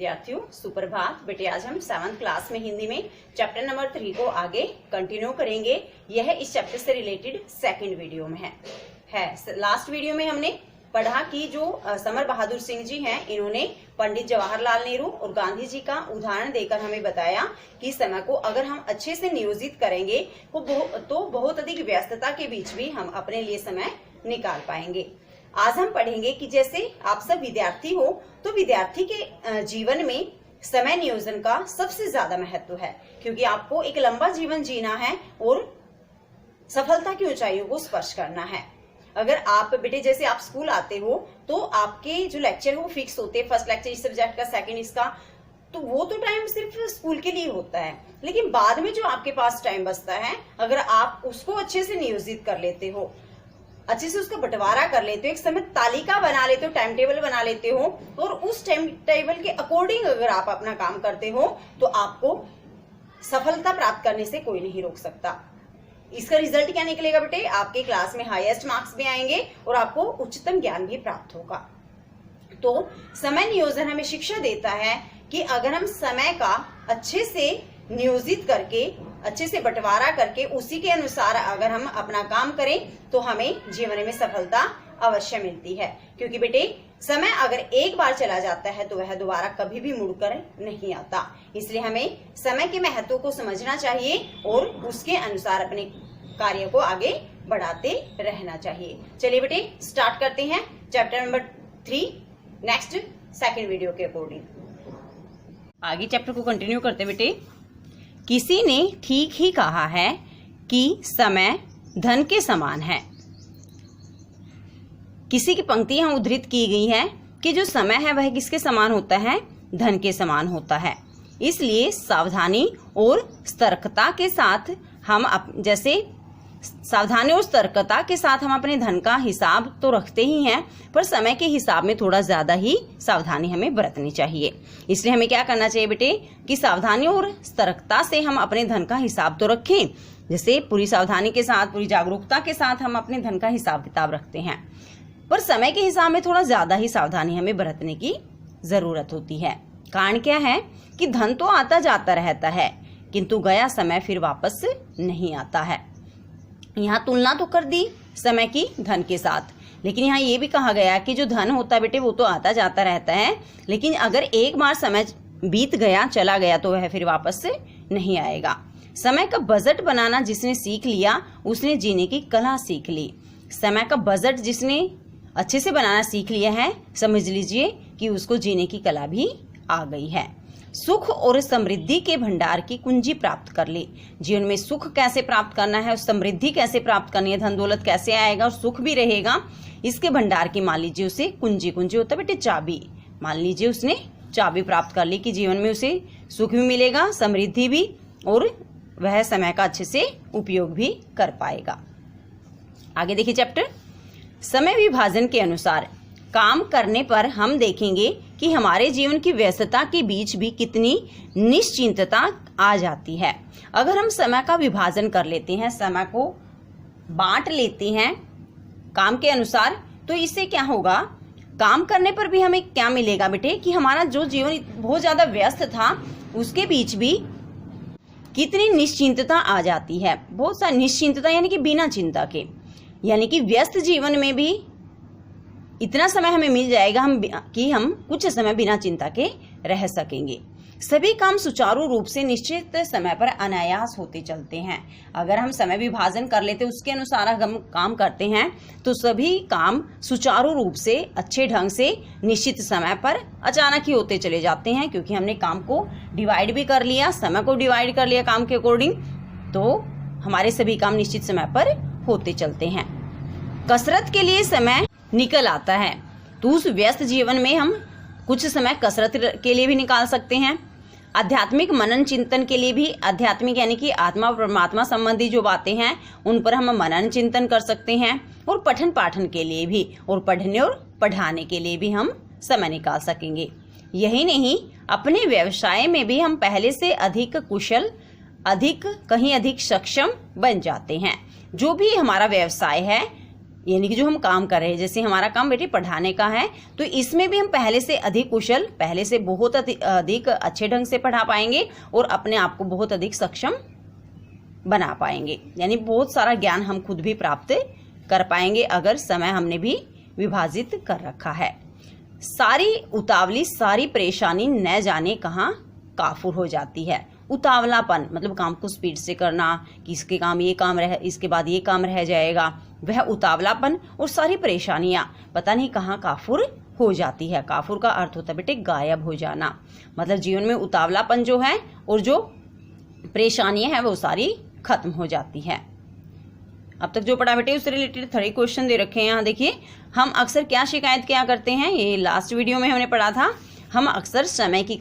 विद्यार्थियों, सुप्रभात। बेटे आज हम 7th क्लास में हिंदी में चैप्टर नंबर 3 को आगे कंटिन्यू करेंगे। यह इस चैप्टर से रिलेटेड सेकंड वीडियो में है। लास्ट वीडियो में हमने पढ़ा कि जो समर बहादुर सिंह जी हैं, इन्होंने पंडित जवाहरलाल नेहरू और गांधी जी का उदाहरण देकर हमें बताया कि समय को अगर हम अच्छे से नियोजित करेंगे तो बहुत अधिक व्यस्तता के बीच भी हम अपने लिए समय निकाल पाएंगे। आज हम पढ़ेंगे कि जैसे आप सब विद्यार्थी हो तो विद्यार्थी के जीवन में समय नियोजन का सबसे ज्यादा महत्व है, क्योंकि आपको एक लंबा जीवन जीना है और सफलता की ऊंचाइयों को स्पर्श करना है। अगर आप बेटे जैसे आप स्कूल आते हो तो आपके जो लेक्चर है वो फिक्स होते हैं, फर्स्ट लेक्चर इस सब्जेक्ट का, सेकंड इसका, तो वो तो टाइम सिर्फ स्कूल के लिए होता है। लेकिन बाद में जो आपके पास टाइम बचता है, अगर आप उसको अच्छे से नियोजित कर लेते हो, अच्छे से उसका बंटवारा कर लेते हो, एक समय तालिका बना लेते हो, टाइम टेबल बना लेते हो और उस टाइम टेबल के अकॉर्डिंग अगर आप अपना काम करते हो तो आपको सफलता प्राप्त करने से कोई नहीं रोक सकता। इसका रिजल्ट क्या निकलेगा बेटे? आपके क्लास में हाईएस्ट मार्क्स भी आएंगे और आपको उच्चतम ज्ञान भी प्राप्त होगा। तो समय नियोजन हमें शिक्षा देता है कि अगर हम समय का अच्छे से नियोजित करके, अच्छे से बंटवारा करके, उसी के अनुसार अगर हम अपना काम करें तो हमें जीवन में सफलता अवश्य मिलती है। क्योंकि बेटे समय अगर एक बार चला जाता है तो वह दोबारा कभी भी मुड़कर नहीं आता। इसलिए हमें समय के महत्व को समझना चाहिए और उसके अनुसार अपने कार्य को आगे बढ़ाते रहना चाहिए। चलिए बेटे स्टार्ट करते हैं chapter number 3 next second video के अकॉर्डिंग। आगे चैप्टर को कंटिन्यू करते बेटे। किसी ने ठीक ही कहा है कि समय धन के समान है। किसी की पंक्ति यहां उद्धृत की गई है कि जो समय है वह किसके समान होता है? धन के समान होता है। इसलिए सावधानी और सतर्कता के साथ हम हम अपने धन का हिसाब तो रखते ही हैं, पर समय के हिसाब में थोड़ा ज्यादा ही सावधानी हमें बरतनी चाहिए। इसलिए हमें क्या करना चाहिए बेटे कि सावधानी और सतर्कता से हम अपने धन का हिसाब तो रखें। जैसे पूरी सावधानी के साथ, पूरी जागरूकता के साथ हम अपने धन का हिसाब किताब रखते हैं, पर समय के हिसाब में थोड़ा ज्यादा ही सावधानी हमें बरतने की जरूरत होती है। कारण क्या है कि धन तो आता जाता रहता है, किंतु गया समय फिर वापस नहीं आता है। यहाँ तुलना तो कर दी समय की धन के साथ, लेकिन यहाँ ये भी कहा गया कि जो धन होता है बेटे वो तो आता जाता रहता है, लेकिन अगर एक बार समय बीत गया, चला गया, तो वह फिर वापस से नहीं आएगा। समय का बजट बनाना जिसने सीख लिया उसने जीने की कला सीख ली। समय का बजट जिसने अच्छे से बनाना सीख लिया है, समझ लीजिए कि उसको जीने की कला भी आ गई है। सुख और समृद्धि के भंडार की कुंजी प्राप्त कर ली। जीवन में सुख कैसे प्राप्त करना है और समृद्धि कैसे प्राप्त करनी है, धन दौलत कैसे आएगा और सुख भी रहेगा, इसके भंडार की मान लीजिए उसे कुंजी होता है बेटे चाबी। मान लीजिए उसने चाबी प्राप्त कर ली कि जीवन में उसे सुख भी मिलेगा, समृद्धि भी, और वह समय का अच्छे से उपयोग भी कर पाएगा। आगे देखिए चैप्टर। समय विभाजन के अनुसार काम करने पर हम देखेंगे कि हमारे जीवन की व्यस्तता के बीच भी कितनी निश्चिंतता आ जाती है। अगर हम समय का विभाजन कर लेते हैं, समय को बांट लेते हैं काम के अनुसार, तो इससे क्या होगा? काम करने पर भी हमें क्या मिलेगा बेटे कि हमारा जो जीवन बहुत ज्यादा व्यस्त था उसके बीच भी कितनी निश्चिंतता आ जाती है। बहुत सारी निश्चिंतता यानी कि बिना चिंता के, यानी कि व्यस्त जीवन में भी इतना समय हमें मिल जाएगा कि हम कुछ समय बिना चिंता के रह सकेंगे। सभी काम सुचारू रूप से निश्चित समय पर अनायास होते चलते हैं। अगर हम समय विभाजन कर लेते, उसके अनुसार हम काम करते हैं, तो सभी काम सुचारू रूप से, अच्छे ढंग से, निश्चित समय पर अचानक ही होते चले जाते हैं, क्योंकि हमने काम को डिवाइड भी कर लिया, समय को डिवाइड कर लिया काम के अकॉर्डिंग, तो हमारे सभी काम निश्चित समय पर होते चलते हैं। कसरत के लिए समय निकल आता है, तो उस व्यस्त जीवन में हम कुछ समय कसरत के लिए भी निकाल सकते हैं। आध्यात्मिक मनन चिंतन के लिए भी, आध्यात्मिक यानी कि आत्मा और परमात्मा संबंधी जो बातें हैं उन पर हम मनन चिंतन कर सकते हैं, और पठन पाठन के लिए भी, और पढ़ने और पढ़ाने के लिए भी हम समय निकाल सकेंगे। यही नहीं, अपने व्यवसाय में भी हम पहले से अधिक कुशल, अधिक सक्षम बन जाते हैं। जो भी हमारा व्यवसाय है यानी कि जो हम काम कर रहे हैं, जैसे हमारा काम बेटे पढ़ाने का है, तो इसमें भी हम पहले से अधिक कुशल, पहले से बहुत अधिक अच्छे ढंग से पढ़ा पाएंगे और अपने आप को बहुत अधिक सक्षम बना पाएंगे। यानी बहुत सारा ज्ञान हम खुद भी प्राप्त कर पाएंगे अगर समय हमने भी विभाजित कर रखा है। सारी उतावली, सारी परेशानी न जाने कहाँ काफुर हो जाती है। उतावलापन मतलब काम को स्पीड से करना, कि इसके काम ये काम रह, इसके बाद ये काम रह जाएगा, वह उतावलापन और सारी परेशानियां पता नहीं कहाँ काफुर हो जाती है। काफुर का अर्थ होता है बेटे गायब हो जाना। मतलब जीवन में उतावलापन जो है और जो परेशानियां हैं वो सारी खत्म हो जाती है। अब तक जो पढ़ा बेटे उससे रिलेटेड 3 क्वेश्चन दे रखे हैं। यहाँ देखिए, हम अक्सर क्या शिकायत क्या करते हैं, ये लास्ट वीडियो में हमने पढ़ा था। हम अक्सर समय की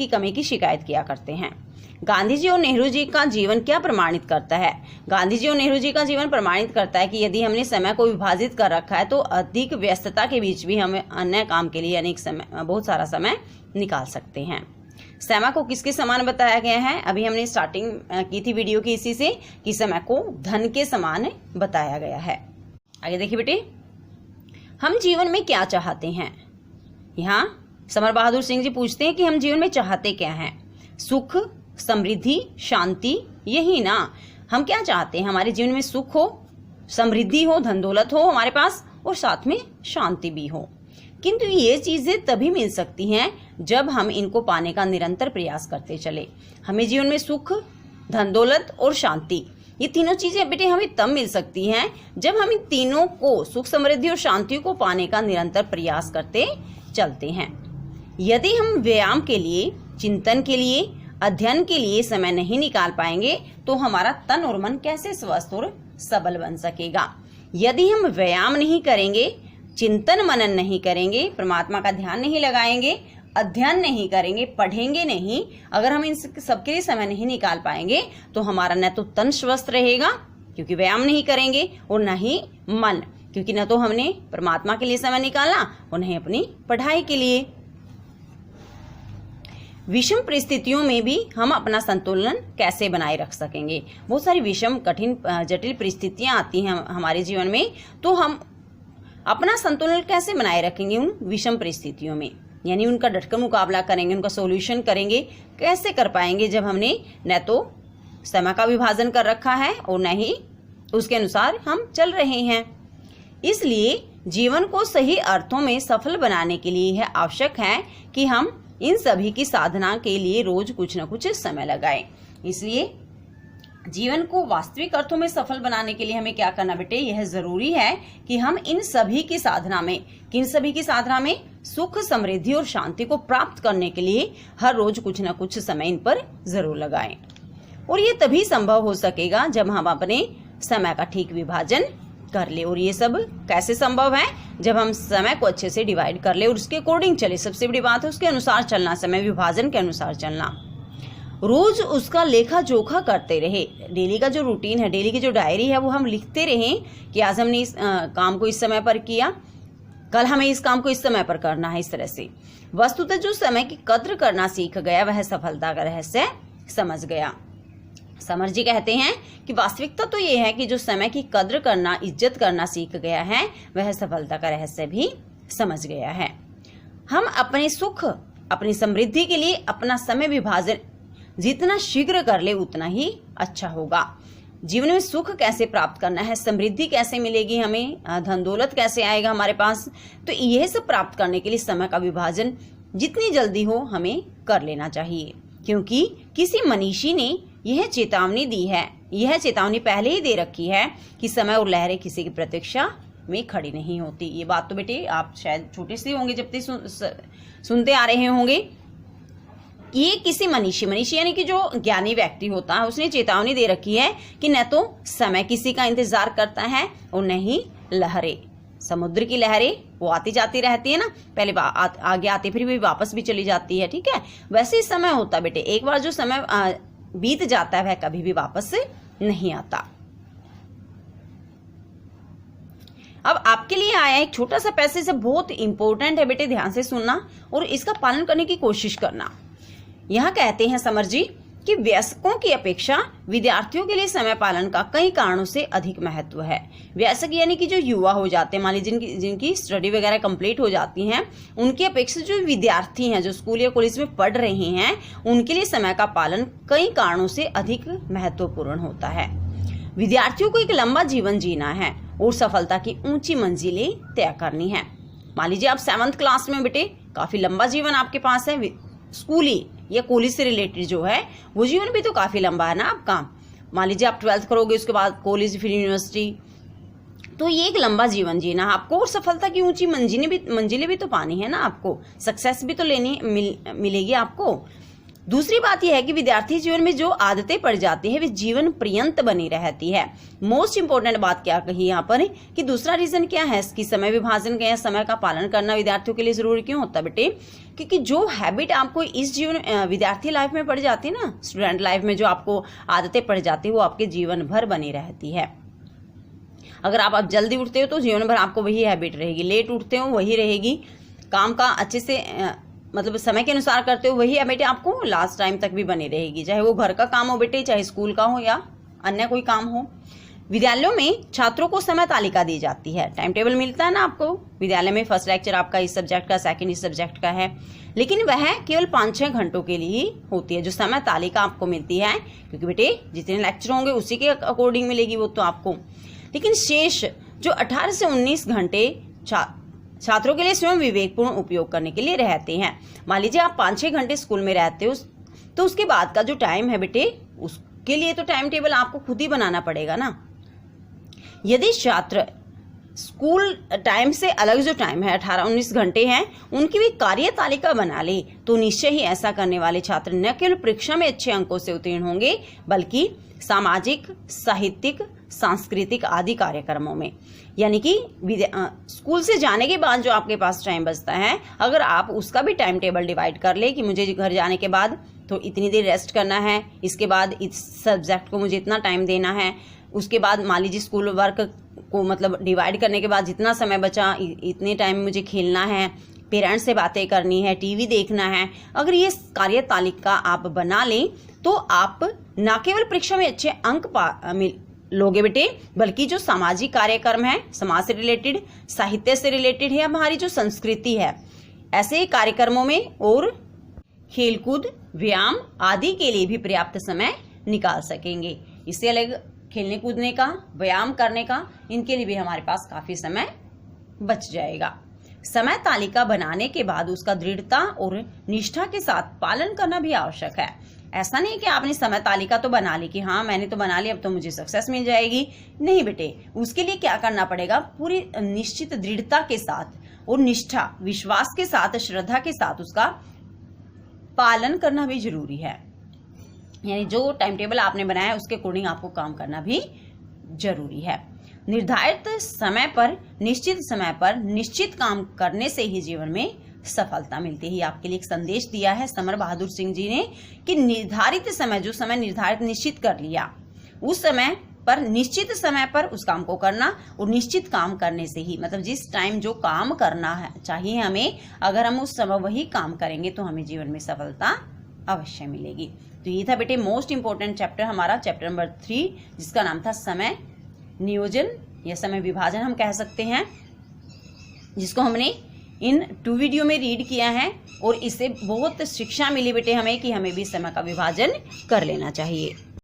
कमी की शिकायत किया करते हैं। गांधी जी और नेहरू जी का जीवन क्या प्रमाणित करता है? गांधी जी और नेहरू जी का जीवन प्रमाणित करता है कि यदि हमने समय को विभाजित कर रखा है तो अधिक व्यस्तता के बीच भी हमें अन्य काम के लिए बहुत सारा समय निकाल सकते हैं। समय को किसके समान बताया गया है? अभी हमने स्टार्टिंग की थी वीडियो की इसी से कि समय को धन के समान बताया गया है। आगे देखिए बेटे, हम जीवन में क्या चाहते हैं? यहाँ समर बहादुर सिंह जी पूछते हैं कि हम जीवन में चाहते क्या हैं? सुख, समृद्धि, शांति, यही ना। हम क्या चाहते हैं? हमारे जीवन में सुख हो, समृद्धि हो, धन दौलत हो हमारे पास और साथ में शांति भी हो। किंतु ये चीजें तभी मिल सकती हैं जब हम इनको पाने का निरंतर प्रयास करते चले। हमें जीवन में सुख, धन दौलत और शांति, ये तीनों चीजें बेटे हमें तब मिल सकती हैं जब हम इन तीनों को, सुख, समृद्धि और शांति को पाने का निरंतर प्रयास करते चलते हैं। यदि हम व्यायाम के लिए, चिंतन के लिए, अध्ययन के लिए समय नहीं निकाल पाएंगे तो हमारा तन और मन कैसे स्वस्थ और सबल बन सकेगा? यदि हम व्यायाम नहीं करेंगे, चिंतन मनन नहीं करेंगे, परमात्मा का ध्यान नहीं लगाएंगे, अध्ययन नहीं करेंगे, पढ़ेंगे नहीं, अगर हम इन सबके लिए समय नहीं निकाल पाएंगे तो हमारा न तो तन स्वस्थ रहेगा क्योंकि व्यायाम नहीं करेंगे और न ही मन, क्योंकि न तो हमने परमात्मा के लिए समय निकालना और न ही अपनी पढ़ाई के लिए। विषम परिस्थितियों में भी हम अपना संतुलन कैसे बनाए रख सकेंगे? बहुत सारी विषम, कठिन, जटिल परिस्थितियां आती हैं हमारे जीवन में, तो हम अपना संतुलन कैसे बनाए रखेंगे उन विषम परिस्थितियों में? यानी उनका डटकर मुकाबला करेंगे, उनका सॉल्यूशन करेंगे। कैसे कर पाएंगे जब हमने न तो समय का विभाजन कर रखा है और न ही उसके अनुसार हम चल रहे हैं। इसलिए जीवन को सही अर्थों में सफल बनाने के लिए यह आवश्यक है कि हम इन सभी की साधना के लिए रोज कुछ न कुछ समय लगाएं। इसलिए जीवन को वास्तविक अर्थों में सफल बनाने के लिए हमें क्या करना बेटे? यह जरूरी है कि हम इन सभी की साधना में, किन सभी की साधना में? सुख, समृद्धि और शांति को प्राप्त करने के लिए हर रोज कुछ न कुछ समय इन पर जरूर लगाएं। और ये तभी संभव हो सकेगा जब हम अपने समय का ठीक विभाजन कर ले। और ये सब कैसे संभव है? जब हम समय को अच्छे से डिवाइड कर ले और उसके अकॉर्डिंग चले। सबसे बड़ी बात है उसके अनुसार चलना, समय विभाजन के अनुसार चलना। रोज उसका लेखा जोखा करते रहे। डेली का जो रूटीन है, डेली की जो डायरी है, वो हम लिखते रहें कि आज हमने इस काम को इस समय पर किया, कल हमें इस काम को इस समय पर करना है। इस तरह से वस्तुतः जो समय की कद्र करना सीख गया वह सफलता का रहस्य समझ गया। समर जी कहते हैं कि वास्तविकता तो ये है कि जो समय की कद्र करना, इज्जत करना सीख गया है वह सफलता का रहस्य भी समझ गया है। हम अपने सुख, अपनी समृद्धि के लिए अपना समय विभाजन जितना शीघ्र कर ले उतना ही अच्छा होगा। जीवन में सुख कैसे प्राप्त करना है, समृद्धि कैसे मिलेगी हमें, धन दौलत कैसे आएगा हमारे पास, तो यह सब प्राप्त करने के लिए समय का विभाजन जितनी जल्दी हो हमें कर लेना चाहिए। क्योंकि किसी मनीषी ने यह चेतावनी दी है, यह चेतावनी पहले ही दे रखी है कि समय और लहरें किसी की प्रतीक्षा में खड़ी नहीं होती। ये बात तो बेटे आप शायद छोटे से होंगे जब तक सुनते आ रहे होंगे। ये किसी मनीषी यानी कि जो ज्ञानी व्यक्ति होता है उसने चेतावनी दे रखी है कि न तो समय किसी का इंतजार करता है और न ही लहरें। समुद्र की लहरें वो आती जाती रहती है ना, पहले आगे आती फिर भी वापस भी चली जाती है, ठीक है। वैसे ही समय होता बेटे, एक बार जो समय बीत जाता है वह कभी भी वापस नहीं आता। अब आपके लिए आया एक छोटा सा पैसेज से, बहुत इंपॉर्टेंट है बेटे, ध्यान से सुनना और इसका पालन करने की कोशिश करना। यहाँ कहते हैं समर जी कि वयस्कों की अपेक्षा विद्यार्थियों के लिए समय पालन का कई कारणों से अधिक महत्व है। वयस्क यानी कि जो युवा हो जाते हैं, मान लीजिए जिनकी स्टडी वगैरह कंप्लीट हो जाती हैं, उनकी अपेक्षा जो विद्यार्थी हैं, जो स्कूल या कॉलेज में पढ़ रहे हैं, उनके लिए समय का पालन कई कारणों से अधिक महत्वपूर्ण होता है। विद्यार्थियों को एक लंबा जीवन जीना है और सफलता की ऊंची मंजिलें तय करनी है। मान लीजिए आप 7th क्लास में बेटे, काफी लंबा जीवन आपके पास है। स्कूली या कॉलेज से रिलेटेड जो है वो जीवन भी तो काफी लंबा है ना आपका। मान लीजिए आप 12th करोगे, उसके बाद कॉलेज, फिर यूनिवर्सिटी, तो ये एक लंबा जीवन जीना आपको, और सफलता की ऊंची मंजिलें भी तो पानी है ना आपको, सक्सेस भी तो मिलेगी आपको। दूसरी बात यह है कि विद्यार्थी जीवन में जो आदतें पड़ जाती है वे जीवन पर्यंत बनी रहती है। मोस्ट इंपोर्टेंट बात क्या कही यहाँ पर कि दूसरा रीजन क्या है कि समय विभाजन का या समय का पालन करना विद्यार्थियों के लिए जरूरी क्यों होता है बेटे, क्योंकि जो हैबिट आपको इस जीवन विद्यार्थी लाइफ में पड़ जाती है ना, स्टूडेंट लाइफ में जो आपको आदतें पड़ जाती है वो आपके जीवन भर बनी रहती है। अगर आप जल्दी उठते हो तो जीवन भर आपको वही हैबिट रहेगी, लेट उठते हो वही रहेगी, काम का अच्छे से मतलब समय के अनुसार करते हो वही बेटे आपको लास्ट टाइम तक भी बनी रहेगी, चाहे वो घर का काम हो बेटे, चाहे स्कूल का हो या अन्य कोई काम हो। विद्यालयों में छात्रों को समय तालिका दी जाती है, टाइम टेबल मिलता है ना आपको विद्यालय में। फर्स्ट लेक्चर आपका इस सब्जेक्ट का, सेकंड इस सब्जेक्ट का है, लेकिन वह केवल 5-6 घंटों के लिए ही होती है जो समय तालिका आपको मिलती है, क्योंकि बेटे जितने लेक्चर होंगे उसी के अकॉर्डिंग मिलेगी वो तो आपको। लेकिन शेष जो 18 से 19 घंटे छात्रों के लिए स्वयं विवेकपूर्ण उपयोग करने के लिए रहते हैं। मान लीजिए आप 5-6 घंटे स्कूल में रहते हो, तो उसके बाद का जो टाइम है बेटे, उसके लिए तो टाइम टेबल आपको खुद ही बनाना पड़ेगा ना। यदि छात्र स्कूल टाइम से अलग जो टाइम है 18-19 घंटे हैं, उनकी भी कार्य तालिका बना ले तो निश्चय ही ऐसा करने वाले छात्र न केवल परीक्षा में अच्छे अंकों से उत्तीर्ण होंगे, बल्कि सामाजिक, साहित्यिक, सांस्कृतिक आदि कार्यक्रमों में, यानी कि स्कूल से जाने के बाद जो आपके पास टाइम बचता है, अगर आप उसका भी टाइम टेबल डिवाइड कर ले कि मुझे घर जाने के बाद तो इतनी देर रेस्ट करना है, इसके बाद इस सब्जेक्ट को मुझे इतना टाइम देना है, उसके बाद मान लीजिए स्कूल वर्क को मतलब डिवाइड करने के बाद जितना समय बचा इतने टाइम मुझे खेलना है, पेरेंट्स से बातें करनी है, टीवी देखना है। अगर ये कार्य तालिका आप बना लें तो आप न केवल परीक्षा में अच्छे अंक लोगे बेटे, बल्कि जो सामाजिक कार्यक्रम है, समाज से रिलेटेड, साहित्य से रिलेटेड है, हमारी जो संस्कृति है, ऐसे कार्यक्रमों में और खेलकूद, व्यायाम आदि के लिए भी पर्याप्त समय निकाल सकेंगे। इससे अलग खेलने कूदने का, व्यायाम करने का, इनके लिए भी हमारे पास काफी समय बच जाएगा। समय तालिका बनाने के बाद उसका दृढ़ता और निष्ठा के साथ पालन करना भी आवश्यक है। ऐसा नहीं कि आपने समय तालिका तो बना ली कि हाँ मैंने तो बना ली, अब तो मुझे सक्सेस मिल जाएगी। नहीं बेटे, उसके लिए क्या करना पड़ेगा, पूरी निश्चित दृढ़ता के साथ और निष्ठा, विश्वास के साथ, श्रद्धा के साथ उसका पालन करना भी जरूरी है। यानी जो टाइम टेबल आपने बनाया है उसके अकॉर्डिंग आपको काम करना भी जरूरी है। निर्धारित समय पर, निश्चित समय पर निश्चित काम करने से ही जीवन में सफलता मिलती है। आपके लिए एक संदेश दिया है समर बहादुर सिंह जी ने कि निर्धारित समय, जो समय निर्धारित निश्चित कर लिया, उस समय पर निश्चित समय पर उस काम को करना, और निश्चित काम करने से ही मतलब जिस टाइम जो काम करना है चाहिए हमें, अगर हम उस समय वही काम करेंगे तो हमें जीवन में सफलता अवश्य मिलेगी। तो ये था बेटे मोस्ट इंपोर्टेंट चैप्टर हमारा, चैप्टर नंबर 3, जिसका नाम था समय नियोजन या समय विभाजन हम कह सकते हैं, जिसको हमने इन 2 वीडियो में रीड किया है। और इससे बहुत शिक्षा मिली बेटे हमें कि हमें भी समय का विभाजन कर लेना चाहिए।